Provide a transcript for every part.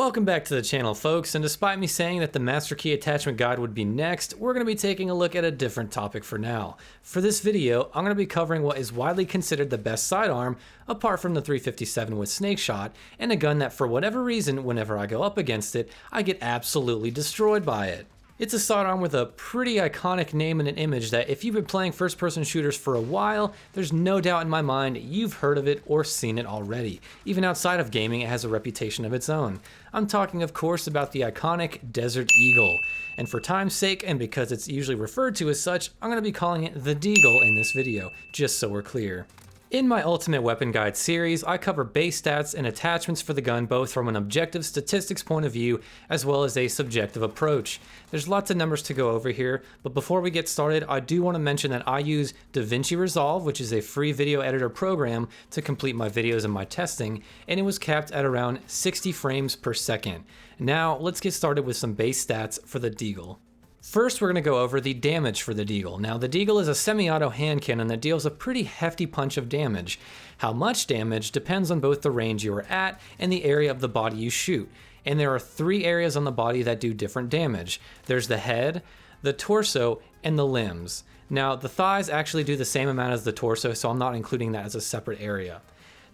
Welcome back to the channel, folks, and despite me saying that the Master Key Attachment Guide would be next, we're going to be taking a look at a different topic for now. For this video, I'm going to be covering what is widely considered the best sidearm, apart from the 357 with Snake Shot, and a gun that for whatever reason, whenever I go up against it, I get absolutely destroyed by it. It's a sidearm with a pretty iconic name and an image that if you've been playing first-person shooters for a while, there's no doubt in my mind you've heard of it or seen it already. Even outside of gaming, it has a reputation of its own. I'm talking, of course, about the iconic Desert Eagle. And for time's sake, and because it's usually referred to as such, I'm going to be calling it the Deagle in this video, just so we're clear. In my Ultimate Weapon Guide series, I cover base stats and attachments for the gun both from an objective statistics point of view as well as a subjective approach. There's lots of numbers to go over here, but before we get started, I do want to mention that I use DaVinci Resolve, which is a free video editor program to complete my videos and my testing, and it was capped at around 60 frames per second. Now, let's get started with some base stats for the Deagle. First, we're going to go over the damage for the Deagle. Now, the Deagle is a semi-auto hand cannon that deals a pretty hefty punch of damage. How much damage depends on both the range you are at and the area of the body you shoot. And there are 3 areas on the body that do different damage. There's the head, the torso, and the limbs. Now, the thighs actually do the same amount as the torso, so I'm not including that as a separate area.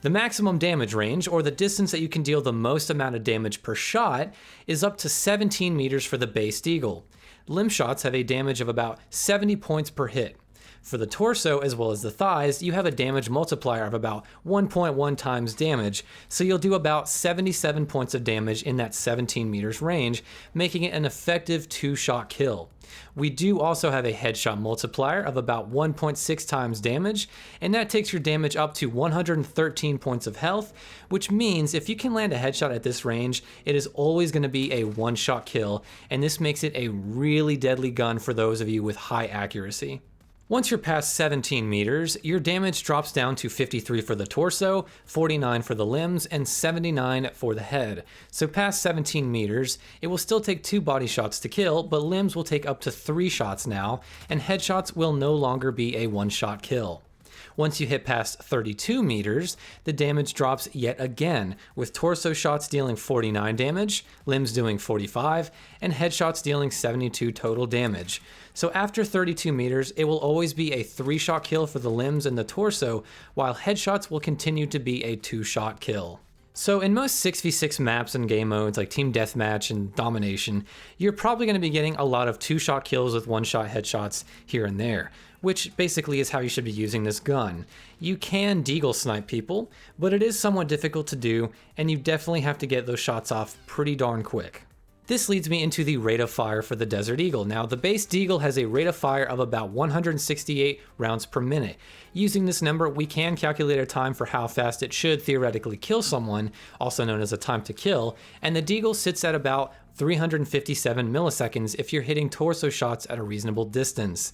The maximum damage range, or the distance that you can deal the most amount of damage per shot, is up to 17 meters for the base Deagle. Limb shots have a damage of about 70 points per hit. For the torso as well as the thighs, you have a damage multiplier of about 1.1 times damage, so you'll do about 77 points of damage in that 17 meters range, making it an effective 2-shot kill. We do also have a headshot multiplier of about 1.6 times damage, and that takes your damage up to 113 points of health, which means if you can land a headshot at this range, it is always going to be a 1-shot kill, and this makes it a really deadly gun for those of you with high accuracy. Once you're past 17 meters, your damage drops down to 53 for the torso, 49 for the limbs, and 79 for the head. So past 17 meters, it will still take 2 body shots to kill, but limbs will take up to 3 shots now, and headshots will no longer be a 1-shot kill. Once you hit past 32 meters, the damage drops yet again, with torso shots dealing 49 damage, limbs doing 45, and headshots dealing 72 total damage. So after 32 meters, it will always be a 3-shot kill for the limbs and the torso, while headshots will continue to be a 2-shot kill. So in most 6v6 maps and game modes like Team Deathmatch and Domination, you're probably going to be getting a lot of 2-shot kills with 1-shot headshots here and there, which basically is how you should be using this gun. You can Deagle snipe people, but it is somewhat difficult to do, and you definitely have to get those shots off pretty darn quick. This leads me into the rate of fire for the Desert Eagle. Now, the base Deagle has a rate of fire of about 168 rounds per minute. Using this number, we can calculate a time for how fast it should theoretically kill someone, also known as a time to kill, and the Deagle sits at about 357 milliseconds if you're hitting torso shots at a reasonable distance.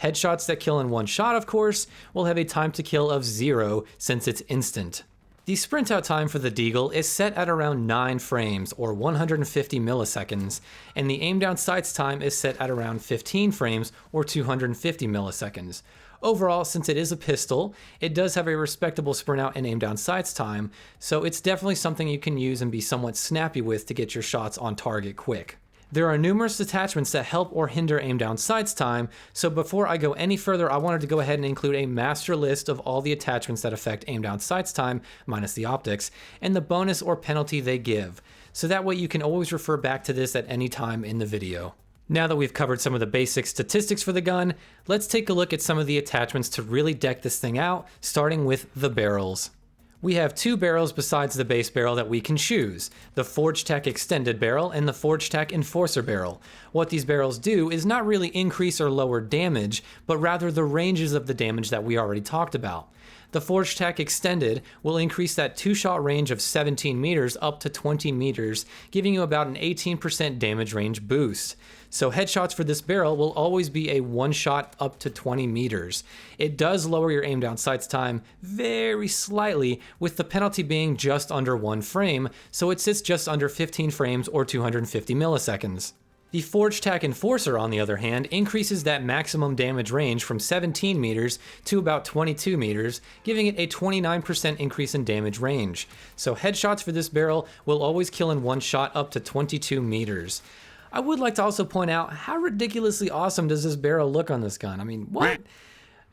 Headshots that kill in 1 shot, of course, will have a time to kill of 0 since it's instant. The sprint out time for the Deagle is set at around 9 frames, or 150 milliseconds, and the aim down sights time is set at around 15 frames, or 250 milliseconds. Overall, since it is a pistol, it does have a respectable sprint out and aim down sights time, so it's definitely something you can use and be somewhat snappy with to get your shots on target quick. There are numerous attachments that help or hinder aim down sights time, so before I go any further, I wanted to go ahead and include a master list of all the attachments that affect aim down sights time, minus the optics, and the bonus or penalty they give, so that way you can always refer back to this at any time in the video. Now that we've covered some of the basic statistics for the gun, let's take a look at some of the attachments to really deck this thing out, starting with the barrels. We have 2 barrels besides the base barrel that we can choose, the Forge Tech Extended Barrel and the Forge Tech Enforcer Barrel. What these barrels do is not really increase or lower damage, but rather the ranges of the damage that we already talked about. The Forge Tech Extended will increase that 2-shot range of 17 meters up to 20 meters, giving you about an 18% damage range boost. So headshots for this barrel will always be a 1-shot up to 20 meters. It does lower your aim down sights time very slightly, with the penalty being just under 1 frame, so it sits just under 15 frames or 250 milliseconds. The Forge Tack Enforcer, on the other hand, increases that maximum damage range from 17 meters to about 22 meters, giving it a 29% increase in damage range. So headshots for this barrel will always kill in one shot up to 22 meters. I would like to also point out, how ridiculously awesome does this barrel look on this gun? I mean, what?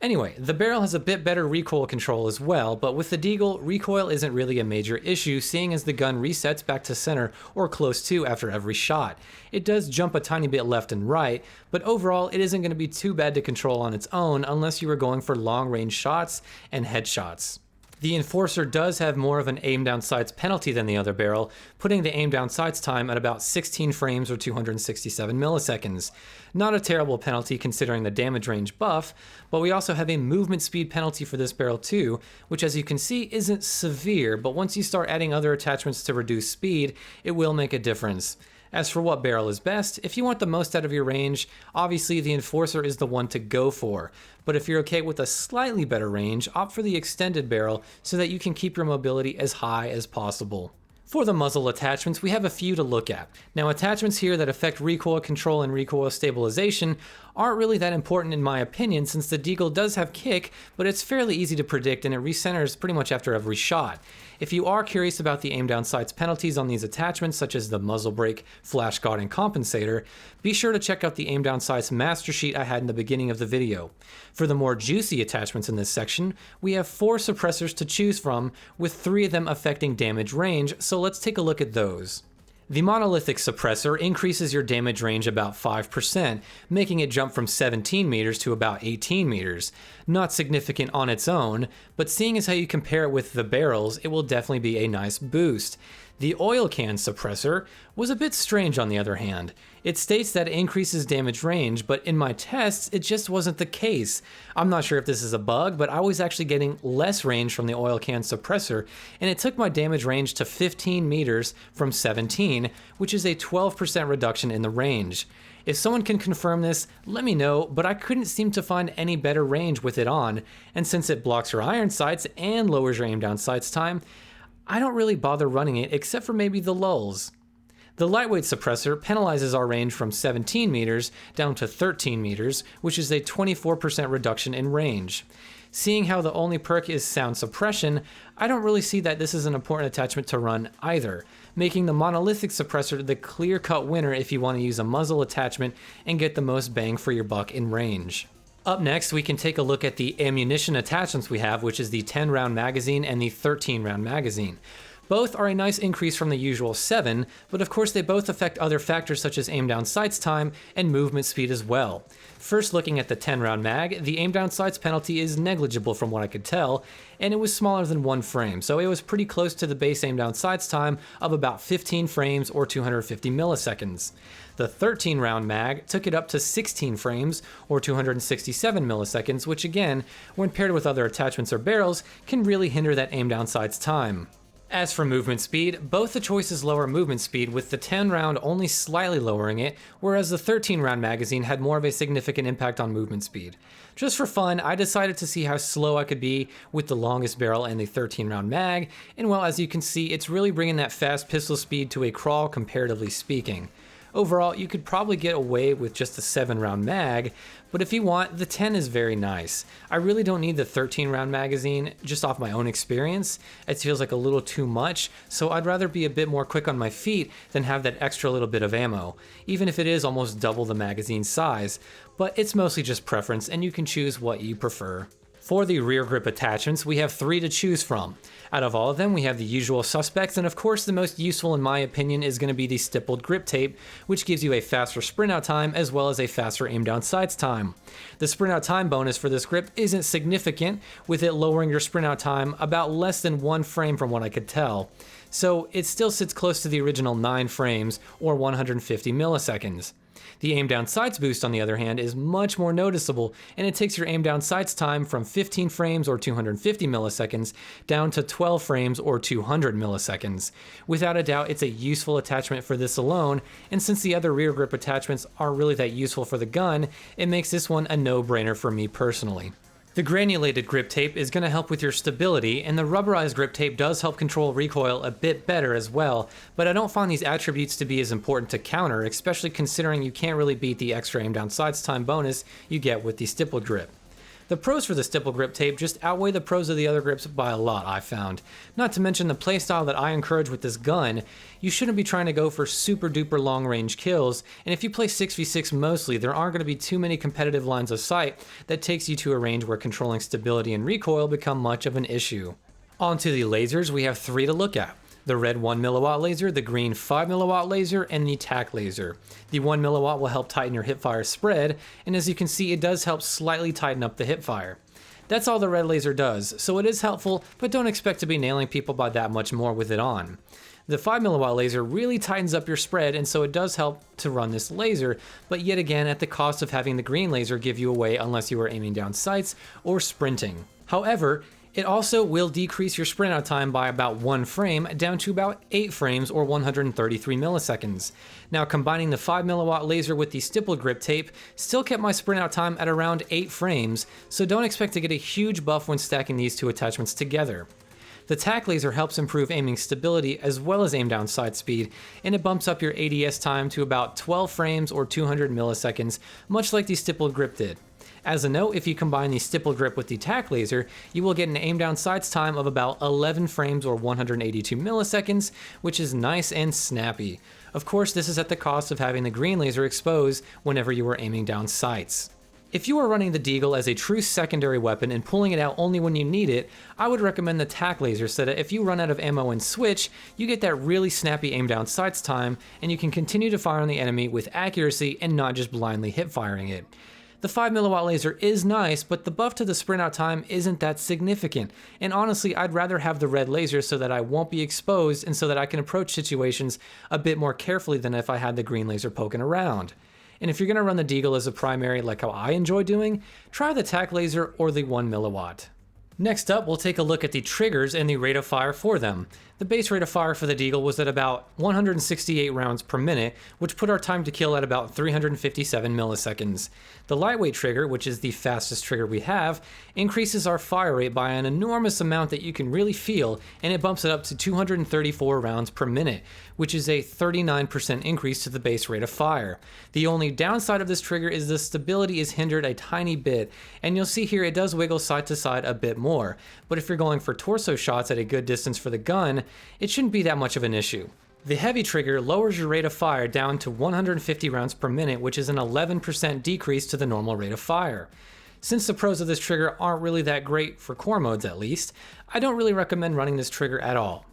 Anyway, the barrel has a bit better recoil control as well, but with the Deagle, recoil isn't really a major issue, seeing as the gun resets back to center or close to after every shot. It does jump a tiny bit left and right, but overall it isn't going to be too bad to control on its own unless you were going for long range shots and headshots. The Enforcer does have more of an aim down sights penalty than the other barrel, putting the aim down sights time at about 16 frames or 267 milliseconds. Not a terrible penalty considering the damage range buff, but we also have a movement speed penalty for this barrel too, which as you can see isn't severe, but once you start adding other attachments to reduce speed, it will make a difference. As for what barrel is best, if you want the most out of your range, obviously the Enforcer is the one to go for. But if you're okay with a slightly better range, opt for the extended barrel so that you can keep your mobility as high as possible. For the muzzle attachments, we have a few to look at. Now, attachments here that affect recoil control and recoil stabilization aren't really that important in my opinion, since the Deagle does have kick, but it's fairly easy to predict and it recenters pretty much after every shot. If you are curious about the aim down sights penalties on these attachments, such as the muzzle brake, flash guard, and compensator, be sure to check out the aim down sights master sheet I had in the beginning of the video. For the more juicy attachments in this section, we have 4 suppressors to choose from, with 3 of them affecting damage range, so let's take a look at those. The monolithic suppressor increases your damage range about 5%, making it jump from 17 meters to about 18 meters. Not significant on its own, but seeing as how you compare it with the barrels, it will definitely be a nice boost. The oil can suppressor was a bit strange on the other hand. It states that it increases damage range, but in my tests, it just wasn't the case. I'm not sure if this is a bug, but I was actually getting less range from the oil can suppressor, and it took my damage range to 15 meters from 17, which is a 12% reduction in the range. If someone can confirm this, let me know, but I couldn't seem to find any better range with it on, and since it blocks your iron sights and lowers your aim down sights time, I don't really bother running it except for maybe the lulls. The lightweight suppressor penalizes our range from 17 meters down to 13 meters, which is a 24% reduction in range. Seeing how the only perk is sound suppression, I don't really see that this is an important attachment to run either, making the monolithic suppressor the clear-cut winner if you want to use a muzzle attachment and get the most bang for your buck in range. Up next, we can take a look at the ammunition attachments we have, which is the 10-round magazine and the 13-round magazine. Both are a nice increase from the usual 7, but of course they both affect other factors such as aim down sights time and movement speed as well. First, looking at the 10-round mag, the aim down sights penalty is negligible from what I could tell, and it was smaller than 1 frame, so it was pretty close to the base aim down sights time of about 15 frames or 250 milliseconds. The 13-round mag took it up to 16 frames or 267 milliseconds, which again, when paired with other attachments or barrels, can really hinder that aim down sights time. As for movement speed, both the choices lower movement speed, with the 10-round only slightly lowering it, whereas the 13-round magazine had more of a significant impact on movement speed. Just for fun, I decided to see how slow I could be with the longest barrel and the 13-round mag, and well, as you can see, it's really bringing that fast pistol speed to a crawl comparatively speaking. Overall, you could probably get away with just a 7-round mag, but if you want, the 10 is very nice. I really don't need the 13-round magazine, just off my own experience. It feels like a little too much, so I'd rather be a bit more quick on my feet than have that extra little bit of ammo, even if it is almost double the magazine size, but it's mostly just preference and you can choose what you prefer. For the rear grip attachments, we have 3 to choose from. Out of all of them, we have the usual suspects, and of course the most useful in my opinion is going to be the stippled grip tape, which gives you a faster sprint out time as well as a faster aim down sights time. The sprint out time bonus for this grip isn't significant, with it lowering your sprint out time about less than 1 frame from what I could tell. So it still sits close to the original 9 frames or 150 milliseconds. The aim down sights boost, on the other hand, is much more noticeable, and it takes your aim down sights time from 15 frames or 250 milliseconds down to 12 frames or 200 milliseconds. Without a doubt, it's a useful attachment for this alone, and since the other rear grip attachments aren't really that useful for the gun, it makes this one a no-brainer for me personally. The granulated grip tape is going to help with your stability, and the rubberized grip tape does help control recoil a bit better as well, but I don't find these attributes to be as important to counter, especially considering you can't really beat the extra aim down sights time bonus you get with the stippled grip. The pros for the stipple grip tape just outweigh the pros of the other grips by a lot, I found. Not to mention the playstyle that I encourage with this gun. You shouldn't be trying to go for super duper long range kills, and if you play 6v6 mostly, there aren't going to be too many competitive lines of sight that takes you to a range where controlling stability and recoil become much of an issue. On to the lasers, we have 3 to look at. The red 1mW laser, the green 5mW laser, and the tack laser. The 1mW will help tighten your hipfire spread, and as you can see, it does help slightly tighten up the hipfire. That's all the red laser does, so it is helpful, but don't expect to be nailing people by that much more with it on. The 5mW laser really tightens up your spread, and so it does help to run this laser, but yet again at the cost of having the green laser give you away unless you are aiming down sights or sprinting. However, it also will decrease your sprint out time by about 1 frame down to about 8 frames or 133 milliseconds. Now combining the 5mW laser with the stippled grip tape still kept my sprint out time at around 8 frames, so don't expect to get a huge buff when stacking these two attachments together. The tack laser helps improve aiming stability as well as aim down sight speed, and it bumps up your ADS time to about 12 frames or 200 milliseconds, much like the stippled grip did. As a note, if you combine the stippled grip with the tack laser, you will get an aim down sights time of about 11 frames or 182 milliseconds, which is nice and snappy. Of course, this is at the cost of having the green laser exposed whenever you are aiming down sights. If you are running the deagle as a true secondary weapon and pulling it out only when you need it, I would recommend the tack laser so that if you run out of ammo and switch, you get that really snappy aim down sights time, and you can continue to fire on the enemy with accuracy and not just blindly hip firing it. The 5mW laser is nice, but the buff to the sprint out time isn't that significant, and honestly I'd rather have the red laser so that I won't be exposed and so that I can approach situations a bit more carefully than if I had the green laser poking around. And if you're going to run the deagle as a primary like how I enjoy doing, try the tack laser or the 1mW. Next up, we'll take a look at the triggers and the rate of fire for them. The base rate of fire for the deagle was at about 168 rounds per minute, which put our time to kill at about 357 milliseconds. The lightweight trigger, which is the fastest trigger we have, increases our fire rate by an enormous amount that you can really feel, and it bumps it up to 234 rounds per minute, which is a 39% increase to the base rate of fire. The only downside of this trigger is the stability is hindered a tiny bit, and you'll see here it does wiggle side to side a bit more, but if you're going for torso shots at a good distance for the gun, it shouldn't be that much of an issue. The heavy trigger lowers your rate of fire down to 150 rounds per minute, which is an 11% decrease to the normal rate of fire. Since the pros of this trigger aren't really that great for core modes at least, I don't really recommend running this trigger at all.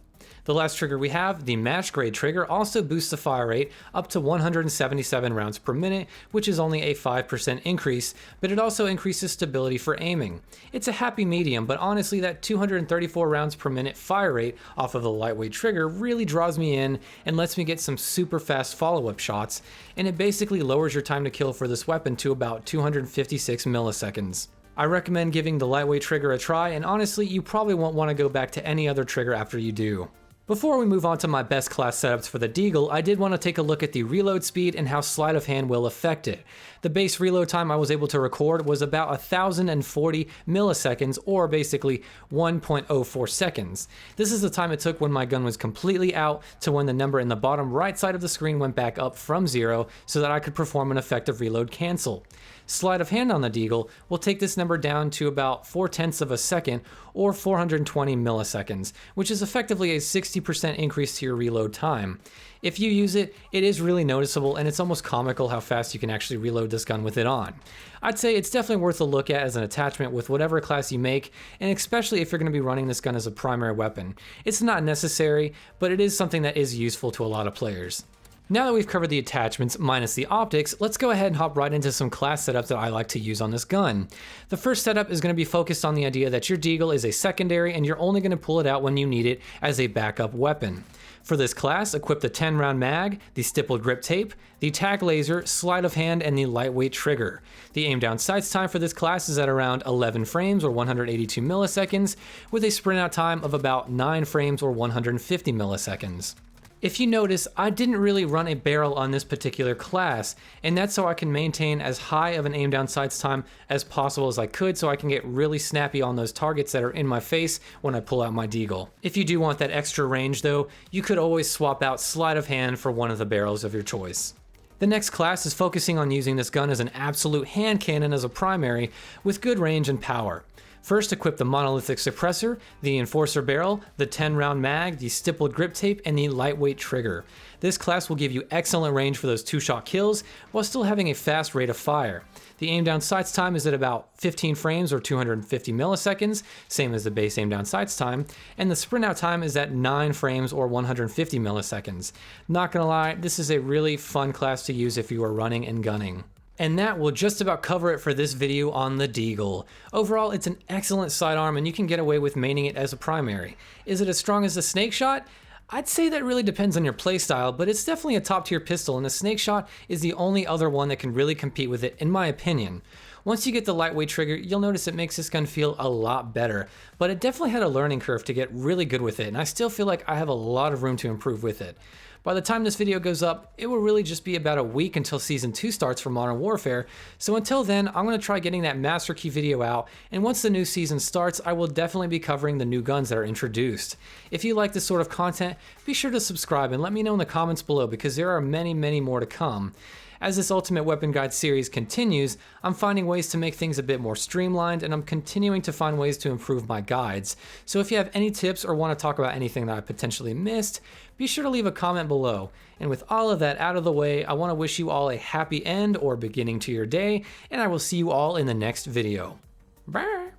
The last trigger we have, the match grade trigger, also boosts the fire rate up to 177 rounds per minute, which is only a 5% increase, but it also increases stability for aiming. It's a happy medium, but honestly that 234 rounds per minute fire rate off of the lightweight trigger really draws me in and lets me get some super fast follow-up shots, and it basically lowers your time to kill for this weapon to about 256 milliseconds. I recommend giving the lightweight trigger a try, and honestly you probably won't want to go back to any other trigger after you do. Before we move on to my best class setups for the deagle, I did want to take a look at the reload speed and how sleight of hand will affect it. The base reload time I was able to record was about 1040 milliseconds, or basically 1.04 seconds. This is the time it took when my gun was completely out to when the number in the bottom right side of the screen went back up from 0 so that I could perform an effective reload cancel. Sleight of hand on the deagle will take this number down to about 0.4 of a second, or 420 milliseconds, which is effectively a 60% increase to your reload time. If you use it, it is really noticeable, and it's almost comical how fast you can actually reload this gun with it on. I'd say it's definitely worth a look at as an attachment with whatever class you make, and especially if you're going to be running this gun as a primary weapon. It's not necessary, but it is something that is useful to a lot of players. Now that we've covered the attachments minus the optics, let's go ahead and hop right into some class setups that I like to use on this gun. The first setup is going to be focused on the idea that your deagle is a secondary and you're only going to pull it out when you need it as a backup weapon. For this class, equip the 10-round mag, the stippled grip tape, the tack laser, sleight of hand, and the lightweight trigger. The aim down sights time for this class is at around 11 frames or 182 milliseconds, with a sprint out time of about 9 frames or 150 milliseconds. If you notice, I didn't really run a barrel on this particular class, and that's so I can maintain as high of an aim down sights time as possible as I could, so I can get really snappy on those targets that are in my face when I pull out my deagle. If you do want that extra range though, you could always swap out Sleight of Hand for one of the barrels of your choice. The next class is focusing on using this gun as an absolute hand cannon as a primary with good range and power. First, equip the monolithic suppressor, the enforcer barrel, the 10-round mag, the stippled grip tape, and the lightweight trigger. This class will give you excellent range for those 2-shot kills while still having a fast rate of fire. The aim down sights time is at about 15 frames or 250 milliseconds, same as the base aim down sights time, and the sprint out time is at 9 frames or 150 milliseconds. Not gonna lie, this is a really fun class to use if you are running and gunning. And that will just about cover it for this video on the Deagle. Overall, it's an excellent sidearm and you can get away with maining it as a primary. Is it as strong as the Snake Shot? I'd say that really depends on your playstyle, but it's definitely a top tier pistol and the Snake Shot is the only other one that can really compete with it in my opinion. Once you get the lightweight trigger, you'll notice it makes this gun feel a lot better, but it definitely had a learning curve to get really good with it, and I still feel like I have a lot of room to improve with it. By the time this video goes up, it will really just be about a week until Season 2 starts for Modern Warfare, so until then, I'm going to try getting that Master Key video out, and once the new season starts, I will definitely be covering the new guns that are introduced. If you like this sort of content, be sure to subscribe and let me know in the comments below because there are many, many more to come. As this Ultimate Weapon Guide series continues, I'm finding ways to make things a bit more streamlined, and I'm continuing to find ways to improve my guides. So if you have any tips or want to talk about anything that I potentially missed, be sure to leave a comment below. And with all of that out of the way, I want to wish you all a happy end or beginning to your day, and I will see you all in the next video. Bye!